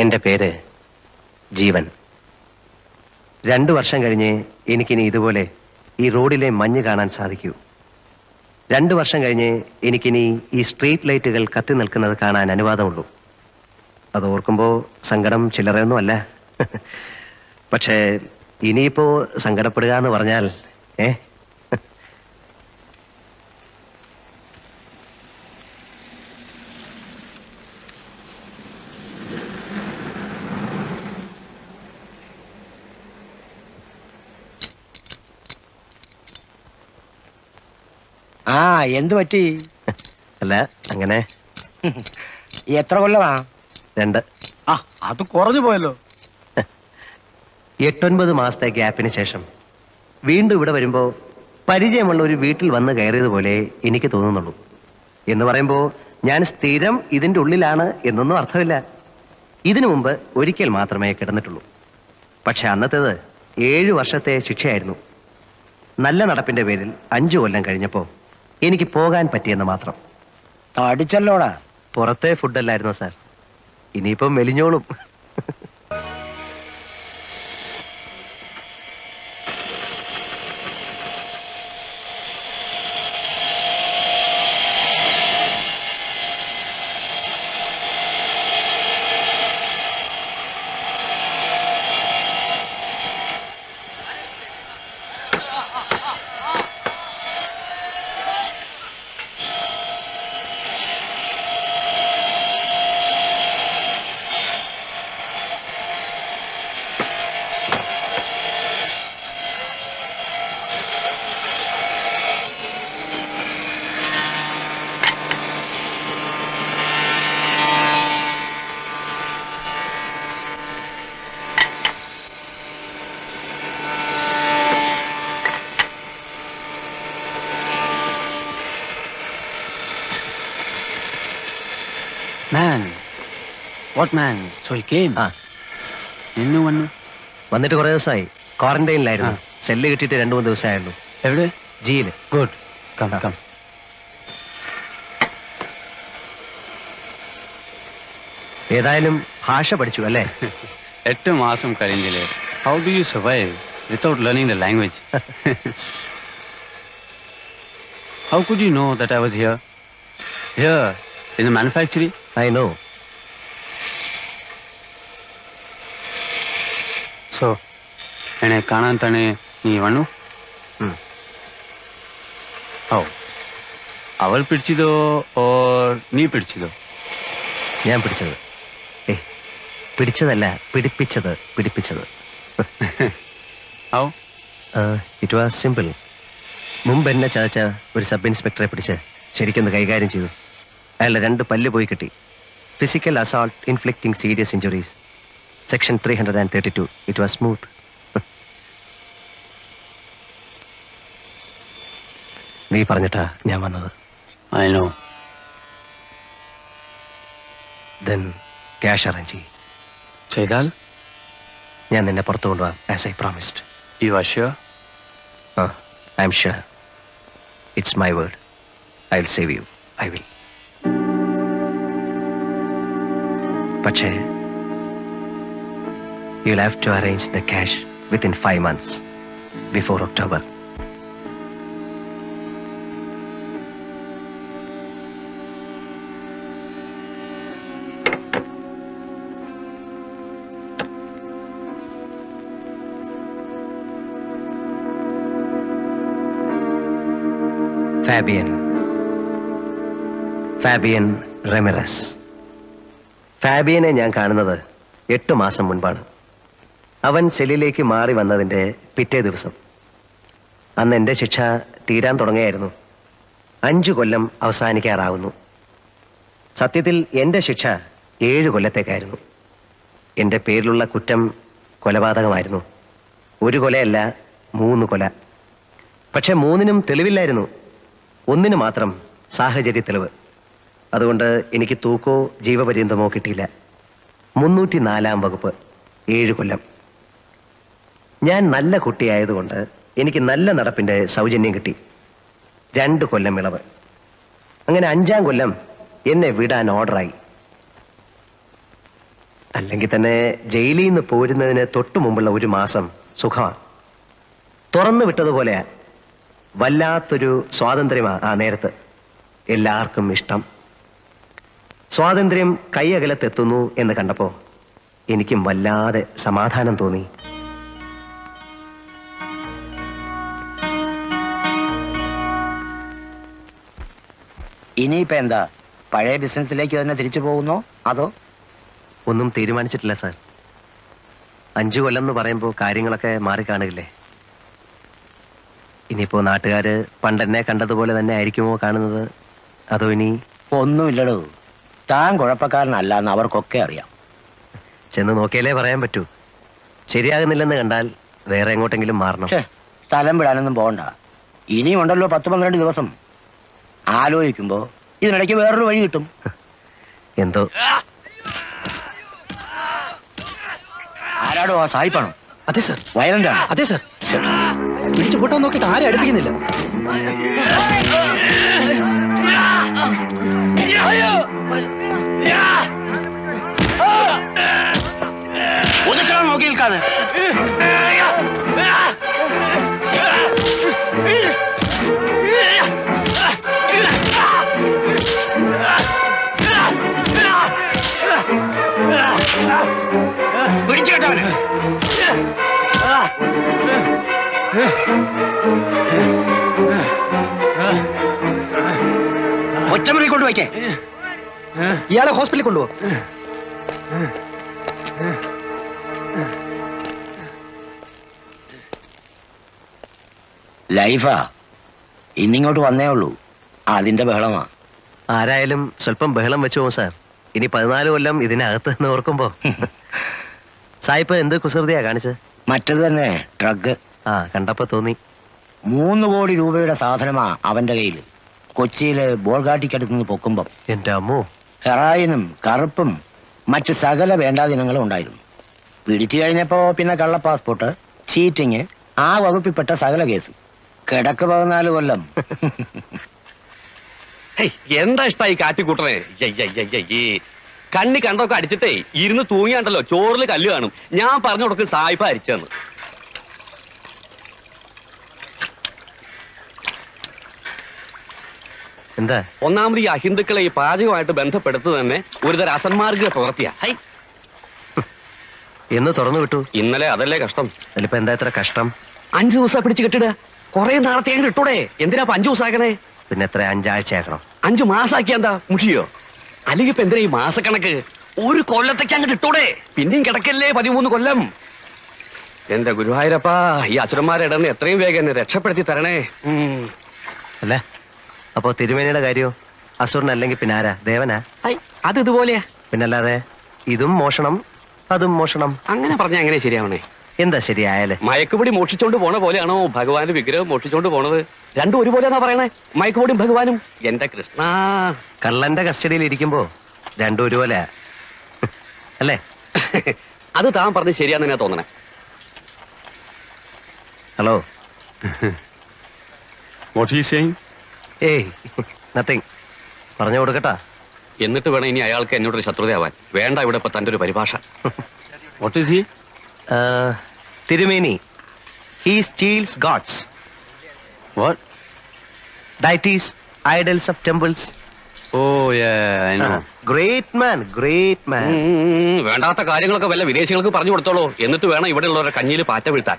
എൻ്റെ പേര് ജീവൻ. 2 വർഷം കഴിഞ്ഞ് എനിക്കിനി ഇതുപോലെ ഈ റോഡിലെ മഞ്ഞ് കാണാൻ സാധിക്കൂ. 2 വർഷം കഴിഞ്ഞ് എനിക്കിനി ഈ സ്ട്രീറ്റ് ലൈറ്റുകൾ കത്തി നിൽക്കുന്നത് കാണാൻ അനുവാദമുള്ളൂ. അത് ഓർക്കുമ്പോൾ സങ്കടം ചില്ലറയൊന്നും അല്ല. പക്ഷേ ഇനിയിപ്പോ സങ്കടപ്പെടുക എന്ന് പറഞ്ഞാൽ ആ എന്ത് പറ്റി? അല്ല അങ്ങനെ. എത്ര കൊല്ലമാ? 2. ആ അത് കുറഞ്ഞു പോയല്ലോ. 8-9 മാസത്തെ ഗ്യാപ്പിന് ശേഷം വീണ്ടും ഇവിടെ വരുമ്പോ പരിചയമുള്ള ഒരു വീട്ടിൽ വന്ന് കയറിയതുപോലെ എനിക്ക് തോന്നുന്നുള്ളൂ. എന്ന് പറയുമ്പോ ഞാൻ സ്ഥിരം ഇതിന്റെ ഉള്ളിലാണ് എന്നൊന്നും അർത്ഥമില്ല. ഇതിനു മുമ്പ് ഒരിക്കൽ മാത്രമേ കിടന്നിട്ടുള്ളൂ. പക്ഷെ അന്നത്തേത് 7 വർഷത്തെ ശിക്ഷയായിരുന്നു. നല്ല നടപ്പിന്റെ പേരിൽ 5 കൊല്ലം കഴിഞ്ഞപ്പോ എനിക്ക് പോകാൻ പറ്റിയെന്ന് മാത്രം. അടിച്ചല്ലോടാ. പുറത്തെ ഫുഡല്ലായിരുന്നോ സാർ? ഇനിയിപ്പം മെലിഞ്ഞോളും. Man, what man? So he came. എന്നു വന്നു? വന്നിട്ട് കുറെ ദിവസമായി. ക്വാറന്റൈനിലായിരുന്നു. സെല്ല് കിട്ടിയിട്ട് 2-3 ദിവസമായുള്ളൂ. എവിടെ? ജിയിൽ. ഗുഡ്. Come come. ഏതായാലും ഭാഷ പഠിച്ചു അല്ലേ? 8 മാസം കഴിഞ്ഞില്ലേ. How do you survive without learning the language? How could you know that I was here? Here, in the manufacturing? I know. So, എന്നെ കാണാൻ തന്നെ നീ വന്നു? ഓ, അവൾ പിടിച്ചതോ ഓർ നീ പിടിച്ചതോ? ഞാൻ പിടിച്ചത്. പിടിച്ചതല്ല, പിടിപ്പിച്ചത്. How? It was simple. മുമ്പ് എന്നെ ചതച്ച ഒരു സബ് ഇൻസ്പെക്ടറെ പിടിച്ച് ശരിക്കൊന്ന് കൈകാര്യം ചെയ്തു. അയാളുടെ 2 പല്ല് പോയി കിട്ടി. Physical assault inflicting serious injuries. Section 332. It was smooth. നീ പറഞ്ഞിട്ടാ ഞാൻ വന്നത്. I know. Then cash arrange ചെയ്യും. ചെയ്താൽ ഞാൻ നിന്നെ പുറത്തു കൊണ്ടുപോകാം, as I promised. You are sure? I am sure. It's my word. I'll save you. I will. പക്ഷേ you'll have to arrange the cash within 5 months, before October. Fabian റെമിറസ്. ഫാബിയനെ ഞാൻ കാണുന്നത് 8 മാസം മുൻപാണ്. അവൻ സെല്ലിലേക്ക് മാറി വന്നതിൻ്റെ പിറ്റേ ദിവസം. അന്ന് എൻ്റെ ശിക്ഷ തീരാൻ തുടങ്ങിയായിരുന്നു. 5 കൊല്ലം അവസാനിക്കാറാവുന്നു. സത്യത്തിൽ എൻ്റെ ശിക്ഷ 7 കൊല്ലത്തേക്കായിരുന്നു. എൻ്റെ പേരിലുള്ള കുറ്റം കൊലപാതകമായിരുന്നു. 1 കൊലയല്ല, 3 കൊല. പക്ഷെ 3നും തെളിവില്ലായിരുന്നു. 1 മാത്രം സാഹചര്യ തെളിവ്. അതുകൊണ്ട് എനിക്ക് തൂക്കോ ജീവപര്യന്തമോ കിട്ടിയില്ല. 304-ാം വകുപ്പ്, 7 കൊല്ലം. ഞാൻ നല്ല കുട്ടിയായതുകൊണ്ട് എനിക്ക് നല്ല നടപ്പിന്റെ സൗജന്യം കിട്ടി. 2 കൊല്ലം ഇളവ്. അങ്ങനെ 5-ാം കൊല്ലം എന്നെ വിടാൻ ഓർഡറായി. അല്ലെങ്കിൽ തന്നെ ജയിലിൽ നിന്ന് പോരുന്നതിന് തൊട്ടു മുമ്പുള്ള ഒരു മാസം സുഖമാണ്. തുറന്നു വിട്ടതുപോലെ വല്ലാത്തൊരു സ്വാതന്ത്ര്യമാണ് ആ നേരത്ത്. എല്ലാവർക്കും ഇഷ്ടം. സ്വാതന്ത്ര്യം കൈയകലത്തെത്തുന്നു എന്ന് കണ്ടപ്പോ എനിക്കും വല്ലാതെ സമാധാനം തോന്നി. ഇനിയിപ്പോ എന്താ, പഴയ ബിസിനസ്സിലേക്ക് തന്നെ തിരിച്ചു പോകുന്നോ അതോ? ഒന്നും തീരുമാനിച്ചിട്ടില്ല സാർ. 5 കൊല്ലം എന്ന് പറയുമ്പോൾ കാര്യങ്ങളൊക്കെ മാറിക്കാണുകയില്ലേ. ഇനിയിപ്പോ നാട്ടുകാര് പണ്ടെന്നെ കണ്ടതുപോലെ തന്നെ ആയിരിക്കുമോ കാണുന്നത്, അതോ ഇനി? ഒന്നുമില്ലടോ, താൻ കുഴപ്പക്കാരനല്ല എന്ന് അവർക്കൊക്കെ അറിയാം. ചെന്ന് നോക്കിയാലേ പറയാൻ പറ്റൂ. ശരിയാകുന്നില്ലെന്ന് കണ്ടാൽ വേറെ എങ്ങോട്ടെങ്കിലും മാറണം. സ്ഥലം വിടാനൊന്നും പോകണ്ട. ഇനിയും ഉണ്ടല്ലോ 10-12 ദിവസം. ആലോചിക്കുമ്പോ ഇതിനിടയ്ക്ക് വേറൊരു വഴി കിട്ടും. എന്തോ. ആരാടോ? ആ സായിപ്പാണോ? അതെ സർ. വയലന്റ് ആണ്? അതെ സർ. പിടിച്ചു പൊട്ടാൻ നോക്കിയിട്ട് ആരും അടുപ്പിക്കുന്നില്ല. ഒതുക്കണം, നോക്കി നിൽക്കാതെ. പിടിച്ചു കേട്ടവന്. ഒറ്റമുറി കൊണ്ട് വയ്ക്കേ. ഇയാളെ ഹോസ്പിറ്റലിൽ കൊണ്ടുപോ. ലൈഫാ ഇന്നിങ്ങോട്ട് വന്നേ ഉള്ളൂ, അതിന്റെ ബഹളമാ. ആരായാലും സ്വല്പം ബഹളം വെച്ചു പോകും സാർ. ഇനി 14 കൊല്ലം ഇതിനകത്ത് നിന്ന് ഓർക്കുമ്പോ. സായിപ്പ് എന്ത് കുസൃതിയാ കാണിച്ചത്? മറ്റത് തന്നെ, ഡ്രഗ്. കണ്ടപ്പോ തോന്നി. 3 കോടി രൂപയുടെ സാധനമാ അവന്റെ കയ്യിൽ. കൊച്ചിയില് ബോൾഗാട്ടിക്കടുത്തുനിന്ന് പൊക്കുമ്പം എന്റെ അമ്മോ. ഹെറായിനും കറുപ്പും മറ്റ് സകല വേണ്ടാദിനങ്ങളും ഉണ്ടായിരുന്നു. പിടിച്ചു കഴിഞ്ഞപ്പോ പിന്നെ കള്ള പാസ്പോർട്ട്, ചീറ്റിങ്, ആ വകുപ്പിൽപ്പെട്ട സകല കേസ്. കിടക്ക് 14 കൊല്ലം. എന്താ ഇഷ്ടായി കാട്ടിക്കൂട്ടണേ? കണ്ണി കണ്ടൊക്കെ അടിച്ചിട്ടേ ഇരുന്ന് തൂങ്ങിയാണ്ടല്ലോ ചോറില് കല്ല് കാണും. ഞാൻ പറഞ്ഞു കൊടുക്കും സായിപ്പ അരിച്ചെന്ന്. എന്താ? ഒന്നാമത് ഈ അഹിന്ദുക്കളെ ഈ പാചകമായിട്ട് ബന്ധപ്പെടുത്തത് തന്നെ ഒരുതരം അസന്മാർഗ പ്രവൃത്തിയാ. എന്ന് തുറന്നു വിട്ടു. ഇന്നലെ അതല്ലേ കഷ്ടം. അതിലിപ്പോ എന്താ ഇത്ര കഷ്ടം? 5 ദിവസം പിടിച്ച് കെട്ടിടുക. കുറെ നാളത്തെ അങ്ങ് ഇട്ടൂടെ. എന്തിനാ 5 ദിവസം ആക്കണേ? പിന്നെ എത്ര 5 ആഴ്ചയാക്കണം? 5 മാസാക്കിയ എന്താ മുഷിയോ? അല്ലെങ്കിൽ ഇപ്പൊ എന്തിനാ ഈ മാസക്കണക്ക്? 1 കൊല്ലത്തേക്ക് അങ്ങോട്ട് ഇട്ടൂടെ. പിന്നെയും കിടക്കല്ലേ 13 കൊല്ലം. എന്റെ ഗുരുവായൂരപ്പാ, ഈ അസുരന്മാരെ ഇടന്ന് എത്രയും വേഗം എന്നെ രക്ഷപ്പെടുത്തി തരണേ. അല്ലേ? അപ്പോ തിരുമേനിയുടെ കാര്യോ? അസുരനല്ലെങ്കിൽ പിന്നെ ആരാ? ദേവനാ? അത് ഇതുപോലെയാ. പിന്നല്ലാതെ ഇതും മോഷണം അതും മോഷണം. അങ്ങനെ പറഞ്ഞാ എങ്ങനെ ശരിയാവണേ? എന്താ ശരിയായാലേ? മയക്കുപൊടി മോഷിച്ചോണ്ട് പോണ പോലെയാണോ ഭഗവാന്റെ വിഗ്രഹം മോഷിച്ചോണ്ട് പോണത്? രണ്ടും ഒരുപോലെയാണോ പറയണേ? മയക്കുപൊടിയും ഭഗവാനും. എന്റെ കൃഷ്ണ, കള്ളന്റെ കസ്റ്റഡിയിൽ ഇരിക്കുമ്പോ രണ്ടും ഒരുപോലെ അല്ലേ? അത് താൻ പറഞ്ഞ് ശരിയാണെന്നാ തോന്നണേ. Hello. What are you saying? ഏയ് നത്തിങ്. പറഞ്ഞു കൊടുക്കട്ടാ. എന്നിട്ട് വേണം ഇനി അയാൾക്ക് എന്നോടൊരു ശത്രുതയാവാൻ. വേണ്ട ഇവിടെ ഇപ്പൊ തന്റെ ഒരു പരിഭാഷ. What is he? തിരുമേനി, he steals gods. What? Deities, idols of temples. Oh, yeah, I know. Great man, great man. വേണ്ടാത്ത കാര്യങ്ങളൊക്കെ വല്ല വിദേശികൾക്ക് പറഞ്ഞു കൊടുത്തോളൂ. എന്നിട്ട് വേണം ഇവിടെ ഉള്ളവരുടെ കഞ്ഞിയിൽ പാറ്റ വീഴ്ത്താൻ.